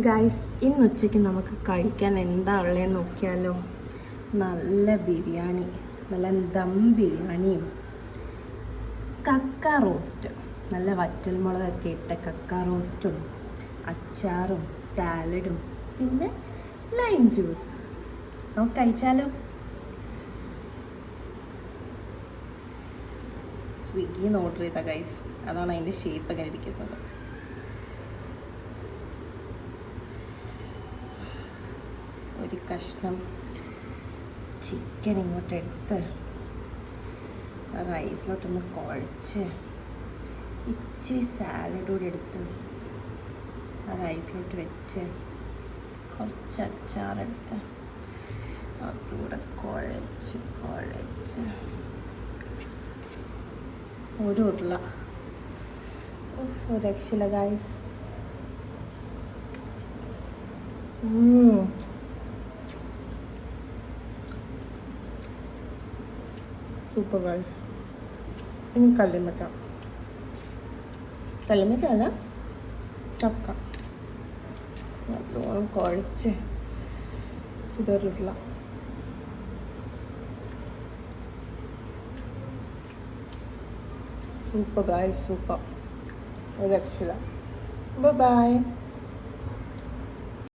Guys, ഇന്ന് ഉച്ചയ്ക്ക് നമുക്ക് കഴിക്കാൻ എന്താ ഉള്ളതെന്ന് നോക്കിയാലോ. നല്ല ബിരിയാണി, നല്ല ദം ബിരിയാണിയും കക്ക റോസ്റ്റ്, നല്ല വറ്റൽമുളകൊക്കെ ഇട്ട കക്ക റോസ്റ്റും അച്ചാറും സാലഡും പിന്നെ ലൈം ജ്യൂസ്. നമുക്ക് കഴിച്ചാലോ. സ്വിഗ്ഗിയിൽ നിന്ന് ഓർഡർ ചെയ്ത ഗൈസ്, അതാണ് അതിൻ്റെ ഷേപ്പ് ഒക്കെ ഇരിക്കുന്നത്. ഒരു കഷ്ണം ചിക്കൻ ഇങ്ങോട്ട് എടുത്ത് റൈസിലോട്ടൊന്ന് കുഴച്ച് ഇച്ചിരി സാലഡ് കൂടി എടുത്ത് റൈസിലോട്ട് വെച്ച് കുറച്ച് അച്ചാറെടുത്ത് അതുകൂടെ കുഴച്ച് ഒരു ഉരുള. ഒരു രക്ഷയില്ല ഗൈസ്. Super guys. ഇനി കല്ലുമ്മക്ക അല്ല ചക്ക നല്ലോണം കുഴച്ച് ഇതൊരുള്ള സൂപ്പർ ഗൈസ്, സൂപ്പർ. ഒരു രക്ഷയില്ല. ബൈ.